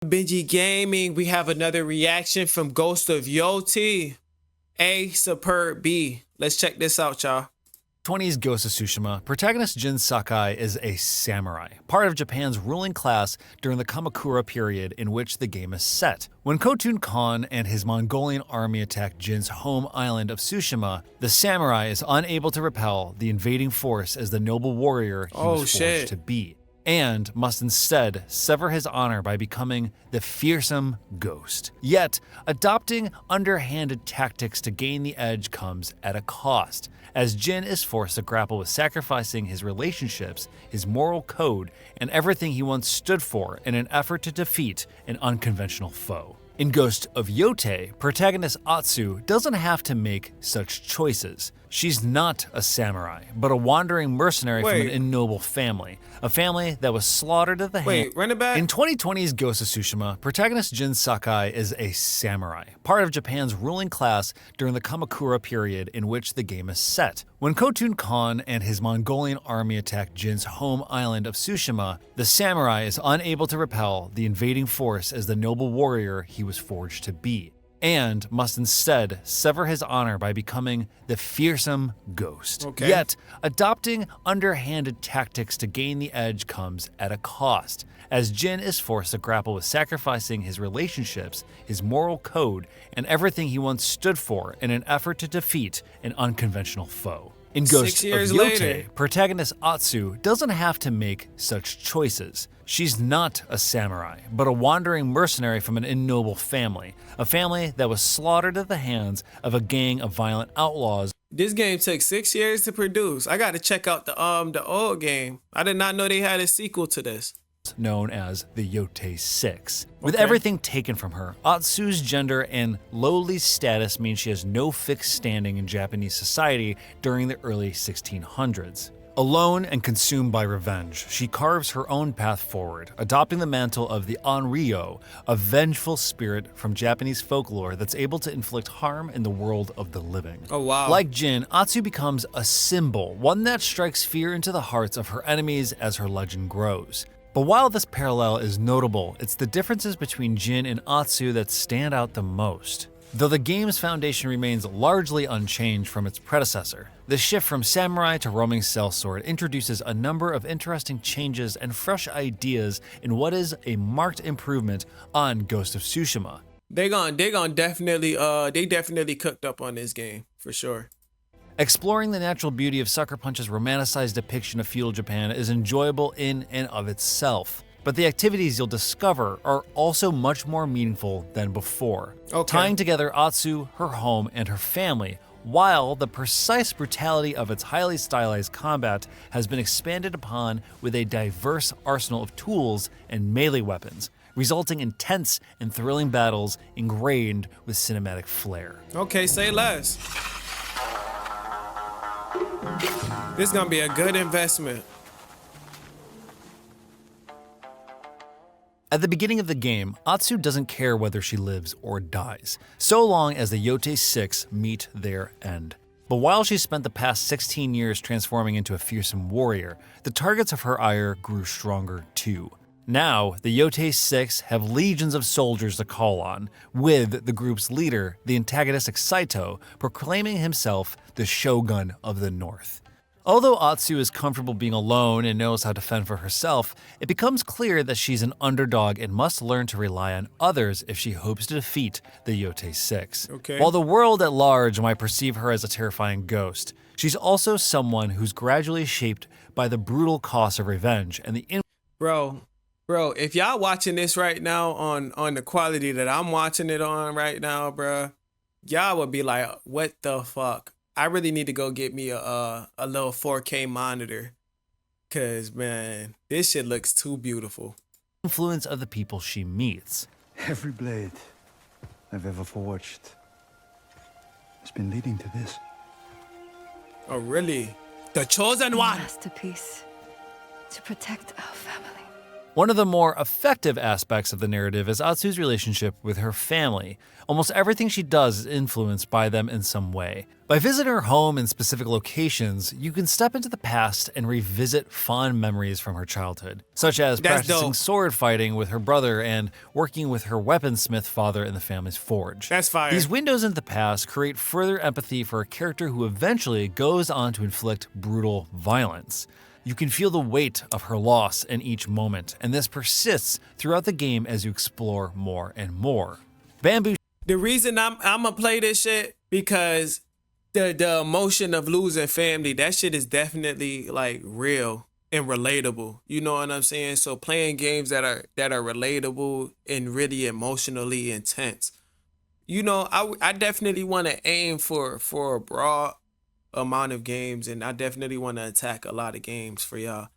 Benji Gaming, we have another reaction from Ghost of Yōtei. A superb B. Let's check this out, y'all. 20's Ghost of Tsushima, protagonist Jin Sakai is a samurai, part of Japan's ruling class during the Kamakura period in which the game is set. When Khotun Khan and his Mongolian army attack Jin's home island of Tsushima, the samurai is unable to repel the invading force as the noble warrior he was forged to be, and must instead sever his honor by becoming the fearsome ghost. Yet, adopting underhanded tactics to gain the edge comes at a cost, as Jin is forced to grapple with sacrificing his relationships, his moral code, and everything he once stood for in an effort to defeat an unconventional foe. In Ghost of Yōtei, protagonist Atsu doesn't have to make such choices. She's not a samurai, but a wandering mercenary from an ignoble family, a family that was slaughtered at the hand. Run it back. In 2020's Ghost of Tsushima, protagonist Jin Sakai is a samurai, part of Japan's ruling class during the Kamakura period in which the game is set. When Khotun Khan and his Mongolian army attack Jin's home island of Tsushima, the samurai is unable to repel the invading force as the noble warrior he was forged to be, and must instead sever his honor by becoming the fearsome ghost. Yet, adopting underhanded tactics to gain the edge comes at a cost, as Jin is forced to grapple with sacrificing his relationships, his moral code, and everything he once stood for in an effort to defeat an unconventional foe. In Ghost of Yōtei, protagonist Atsu doesn't have to make such choices. She's not a samurai, but a wandering mercenary from an ignoble family, a family that was slaughtered at the hands of a gang of violent outlaws. This game took 6 years to produce. I got to check out the old game. I did not know they had a sequel to this, known as the Yōtei 6. With everything taken from her, Atsu's gender and lowly status mean she has no fixed standing in Japanese society during the early 1600s. Alone and consumed by revenge, she carves her own path forward, adopting the mantle of the Onryo, a vengeful spirit from Japanese folklore that's able to inflict harm in the world of the living. Oh wow. Like Jin, Atsu becomes a symbol, one that strikes fear into the hearts of her enemies as her legend grows. But while this parallel is notable, it's the differences between Jin and Atsu that stand out the most. Though the game's foundation remains largely unchanged from its predecessor, the shift from samurai to roaming sellsword introduces a number of interesting changes and fresh ideas in what is a marked improvement on Ghost of Tsushima. They definitely cooked up on this game, for sure. Exploring the natural beauty of Sucker Punch's romanticized depiction of feudal Japan is enjoyable in and of itself, but the activities you'll discover are also much more meaningful than before, tying together Atsu, her home, and her family, while the precise brutality of its highly stylized combat has been expanded upon with a diverse arsenal of tools and melee weapons, resulting in tense and thrilling battles ingrained with cinematic flair. Okay, say less. This is gonna be a good investment. At the beginning of the game, Atsu doesn't care whether she lives or dies, so long as the Yōtei 6 meet their end. But while she spent the past 16 years transforming into a fearsome warrior, the targets of her ire grew stronger too. Now, the Yōtei 6 have legions of soldiers to call on, with the group's leader, the antagonistic Saito, proclaiming himself the Shogun of the North. Although Atsu is comfortable being alone and knows how to fend for herself, it becomes clear that she's an underdog and must learn to rely on others if she hopes to defeat the Yōtei 6. While the world at large might perceive her as a terrifying ghost, she's also someone who's gradually shaped by the brutal cost of revenge and the Bro, if y'all watching this right now on the quality that I'm watching it on right now, bro, y'all would be like, what the fuck? I really need to go get me a little 4K monitor, cause man, this shit looks too beautiful. Influence of the people she meets. Every blade I've ever forged has been leading to this. Oh really? The chosen one. Masterpiece to protect our family. One of the more effective aspects of the narrative is Atsu's relationship with her family. Almost everything she does is influenced by them in some way. By visiting her home in specific locations, you can step into the past and revisit fond memories from her childhood, such as practicing sword fighting with her brother and working with her weaponsmith father in the family's forge. That's fire. These windows into the past create further empathy for a character who eventually goes on to inflict brutal violence. You can feel the weight of her loss in each moment, and this persists throughout the game as you explore more and more. Bamboo. The reason I'm gonna play this shit because the emotion of losing family, that shit is definitely like real and relatable. You know what I'm saying? So playing games that are relatable and really emotionally intense. You know, I definitely want to aim for a broad amount of games, and I definitely want to attack a lot of games for y'all.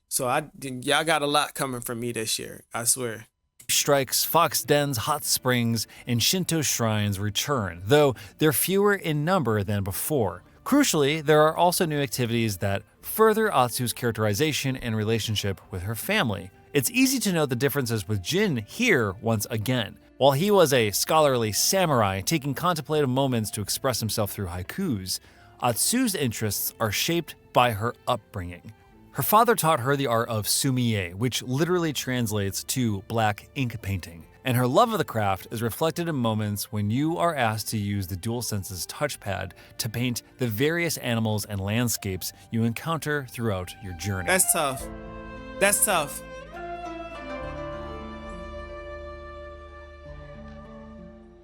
So y'all got a lot coming from me this year, I swear. Strikes, fox dens, hot springs, and Shinto shrines return, though they're fewer in number than before. Crucially, there are also new activities that further Atsu's characterization and relationship with her family. It's easy to note the differences with Jin here once again. While he was a scholarly samurai taking contemplative moments to express himself through haikus, Atsu's interests are shaped by her upbringing. Her father taught her the art of sumie, which literally translates to black ink painting, and her love of the craft is reflected in moments when you are asked to use the DualSense's touchpad to paint the various animals and landscapes you encounter throughout your journey. That's tough. That's tough.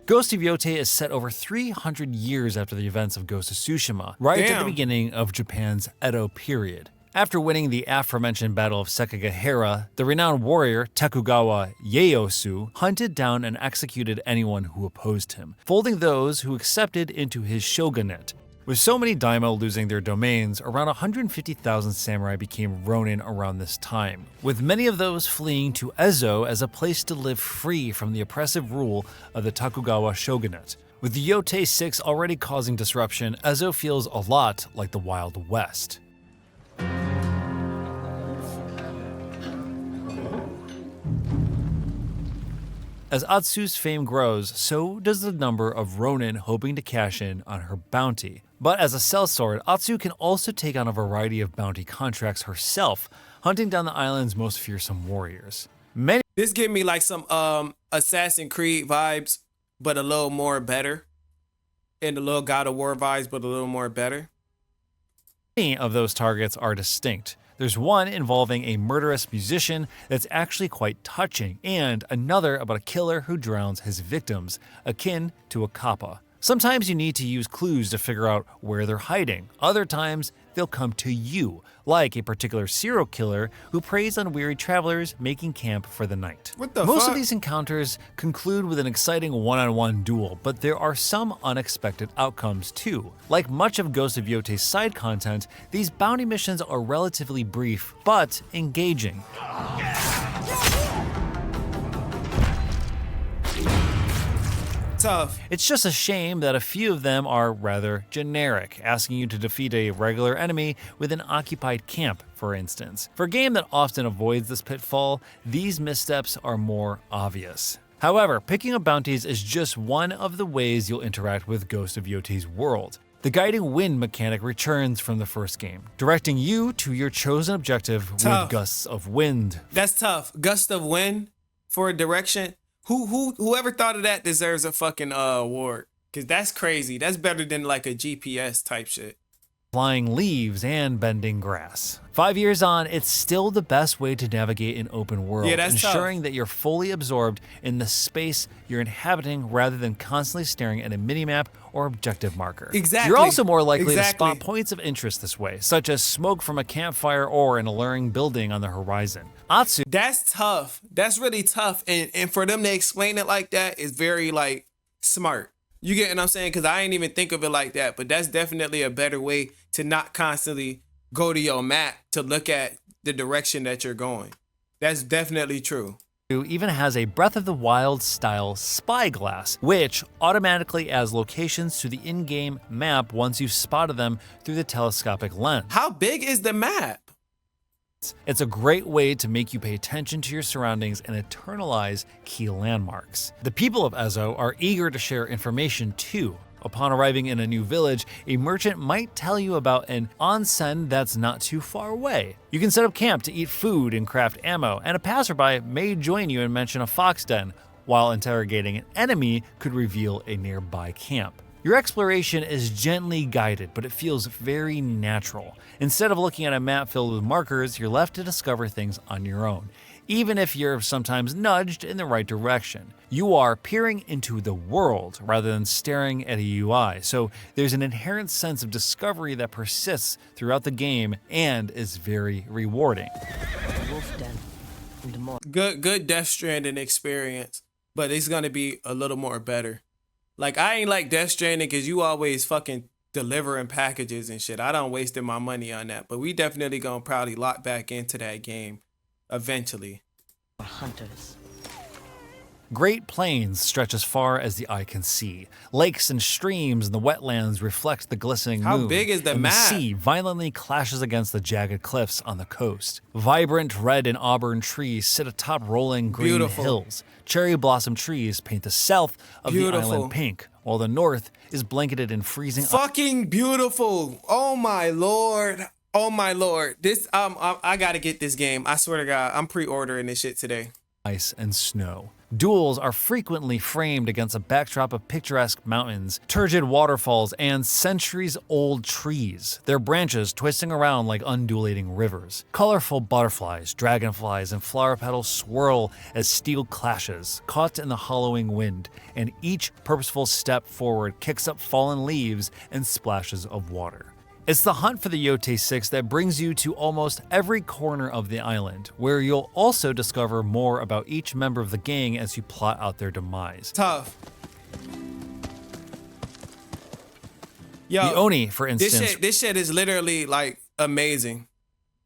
Ghost of Yōtei is set over 300 years after the events of Ghost of Tsushima, right at the beginning of Japan's Edo period. After winning the aforementioned Battle of Sekigahara, the renowned warrior Tokugawa Ieyasu hunted down and executed anyone who opposed him, folding those who accepted into his shogunate. With so many daimyo losing their domains, around 150,000 samurai became ronin around this time, with many of those fleeing to Ezo as a place to live free from the oppressive rule of the Tokugawa shogunate. With the Yōtei 6 already causing disruption, Ezo feels a lot like the Wild West. As Atsu's fame grows, so does the number of ronin hoping to cash in on her bounty. But as a sellsword, Atsu can also take on a variety of bounty contracts herself, hunting down the island's most fearsome warriors. This give me like some Assassin's Creed vibes, but a little more better. And a little God of War vibes, but a little more better. Many of those targets are distinct. There's one involving a murderous musician that's actually quite touching, and another about a killer who drowns his victims, akin to a kappa. Sometimes you need to use clues to figure out where they're hiding. Other times, they'll come to you, like a particular serial killer who preys on weary travelers making camp for the night. Most of these encounters conclude with an exciting one-on-one duel, but there are some unexpected outcomes too. Like much of Ghost of Yōtei's side content, these bounty missions are relatively brief, but engaging. Tough. It's just a shame that a few of them are rather generic, asking you to defeat a regular enemy with an occupied camp, for instance. For a game that often avoids this pitfall, these missteps are more obvious. However, picking up bounties is just one of the ways you'll interact with Ghost of Yōtei's world. The guiding wind mechanic returns from the first game, directing you to your chosen objective with gusts of wind. That's tough. Gust of wind for a direction. Whoever thought of that deserves a fucking award. Cause that's crazy. That's better than like a GPS type shit. Flying leaves and bending grass. 5 years on, it's still the best way to navigate an open world, ensuring that you're fully absorbed in the space you're inhabiting rather than constantly staring at a minimap or objective marker. Exactly. You're also more likely to spot points of interest this way, such as smoke from a campfire or an alluring building on the horizon. Atsu. That's tough. That's really tough. And for them to explain it like that is very like smart. You get what I'm saying? Because I ain't even think of it like that. But that's definitely a better way to not constantly go to your map to look at the direction that you're going. That's definitely true. Even has a Breath of the Wild style spyglass, which automatically adds locations to the in-game map once you've spotted them through the telescopic lens. How big is the map? It's a great way to make you pay attention to your surroundings and internalize key landmarks. The people of Ezo are eager to share information too. Upon arriving in a new village, a merchant might tell you about an onsen that's not too far away. You can set up camp to eat food and craft ammo, and a passerby may join you and mention a fox den, while interrogating an enemy could reveal a nearby camp. Your exploration is gently guided, but it feels very natural. Instead of looking at a map filled with markers, you're left to discover things on your own, even if you're sometimes nudged in the right direction. You are peering into the world rather than staring at a UI, so there's an inherent sense of discovery that persists throughout the game and is very rewarding. Good Death Stranding experience, but it's gonna be a little more better. Like, I ain't like Death Stranding because you always fucking delivering packages and shit. I done wasted my money on that, but we definitely gonna probably lock back into that game eventually. Hunters. Great Plains stretch as far as the eye can see. Lakes and streams and the wetlands reflect the glistening moon. How big is the and map? The sea violently clashes against the jagged cliffs on the coast. Vibrant red and auburn trees sit atop rolling green hills. Cherry blossom trees paint the south of the island pink, while the north is blanketed in freezing. Fucking beautiful! Oh my lord! Oh my lord! This I gotta get this game. I swear to God, I'm pre-ordering this shit today. Ice and snow. Duels are frequently framed against a backdrop of picturesque mountains, turgid waterfalls, and centuries-old trees, their branches twisting around like undulating rivers. Colorful butterflies, dragonflies, and flower petals swirl as steel clashes, caught in the hollowing wind, and each purposeful step forward kicks up fallen leaves and splashes of water. It's the hunt for the Yōtei 6 that brings you to almost every corner of the island, where you'll also discover more about each member of the gang as you plot out their demise. Tough. Yo, the Oni, for instance. This shit is literally like amazing.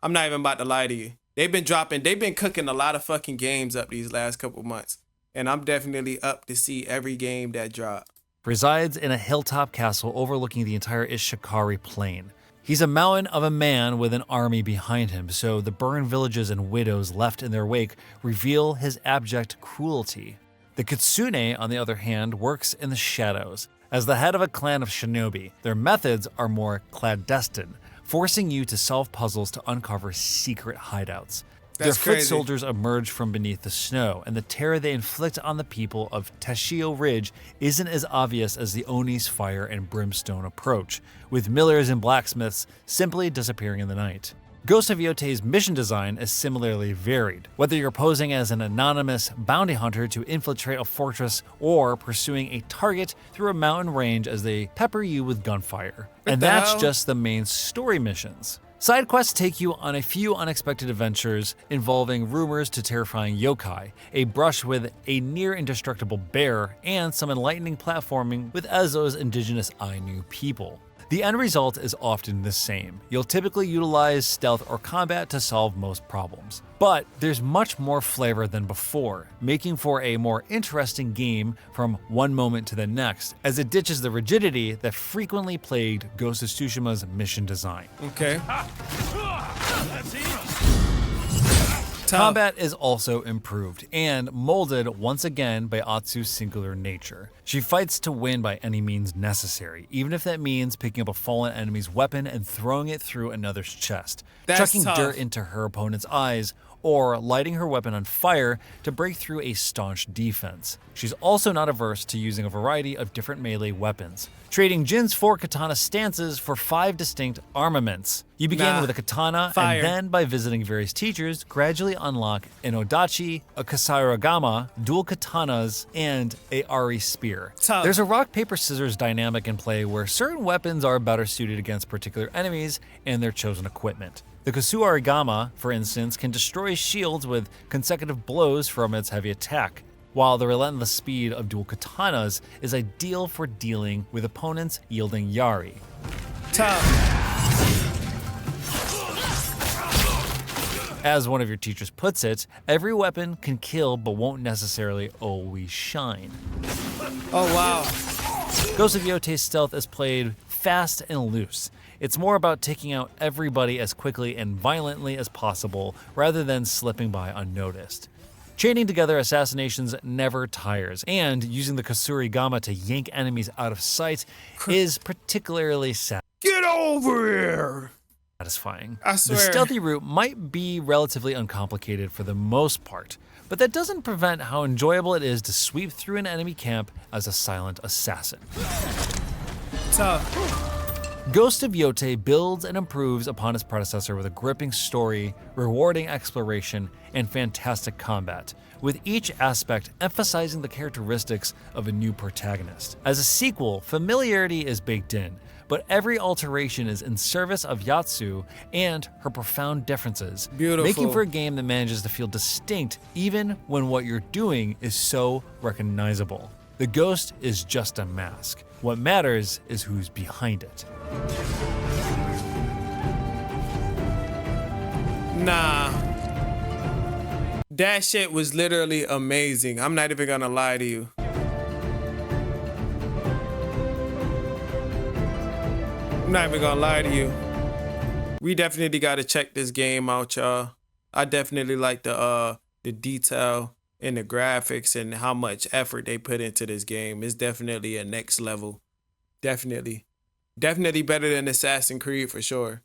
I'm not even about to lie to you. They've been cooking a lot of fucking games up these last couple months. And I'm definitely up to see every game that dropped. Resides in a hilltop castle overlooking the entire Ishikari plain. He's a mountain of a man with an army behind him, so the burned villages and widows left in their wake reveal his abject cruelty. The Kitsune, on the other hand, works in the shadows. As the head of a clan of shinobi, their methods are more clandestine, forcing you to solve puzzles to uncover secret hideouts. Their foot soldiers emerge from beneath the snow, and the terror they inflict on the people of Teshio Ridge isn't as obvious as the Oni's fire and brimstone approach, with millers and blacksmiths simply disappearing in the night. Ghost of Yōtei's mission design is similarly varied, whether you're posing as an anonymous bounty hunter to infiltrate a fortress or pursuing a target through a mountain range as they pepper you with gunfire. And that's just the main story missions. Side quests take you on a few unexpected adventures involving rumors to terrifying yokai, a brush with a near indestructible bear, and some enlightening platforming with Ezo's indigenous Ainu people. The end result is often the same. You'll typically utilize stealth or combat to solve most problems. But there's much more flavor than before, making for a more interesting game from one moment to the next, as it ditches the rigidity that frequently plagued Ghost of Tsushima's mission design. Okay. Combat is also improved and molded once again by Atsu's singular nature. She fights to win by any means necessary, even if that means picking up a fallen enemy's weapon and throwing it through another's chest, chucking dirt into her opponent's eyes, or lighting her weapon on fire to break through a staunch defense. She's also not averse to using a variety of different melee weapons, trading Jin's 4 katana stances for 5 distinct armaments. You begin with a katana, and then by visiting various teachers, gradually unlock an odachi, a kasaragama, dual katanas, and a ari spear. There's a rock, paper, scissors dynamic in play where certain weapons are better suited against particular enemies and their chosen equipment. The Kasuarigama, for instance, can destroy shields with consecutive blows from its heavy attack, while the relentless speed of dual katanas is ideal for dealing with opponents yielding yari. As one of your teachers puts it, every weapon can kill but won't necessarily always shine. Oh wow. Ghost of Yōtei's stealth is played fast and loose. It's more about taking out everybody as quickly and violently as possible rather than slipping by unnoticed. Chaining together assassinations never tires, and using the Kusurigama to yank enemies out of sight is particularly Get over here! satisfying. I swear. The stealthy route might be relatively uncomplicated for the most part, but that doesn't prevent how enjoyable it is to sweep through an enemy camp as a silent assassin. Tough. Ghost of Yōtei builds and improves upon its predecessor with a gripping story, rewarding exploration, and fantastic combat, with each aspect emphasizing the characteristics of a new protagonist. As a sequel, familiarity is baked in, but every alteration is in service of Yatsu and her profound differences, Beautiful. making for a game that manages to feel distinct even when what you're doing is so recognizable. The ghost is just a mask. What matters is who's behind it. Nah. That shit was literally amazing. I'm not even gonna lie to you. I'm not even gonna lie to you. We definitely gotta check this game out, y'all. I definitely like the detail and the graphics and how much effort they put into this game. It's definitely a next level. Definitely better than Assassin's Creed for sure.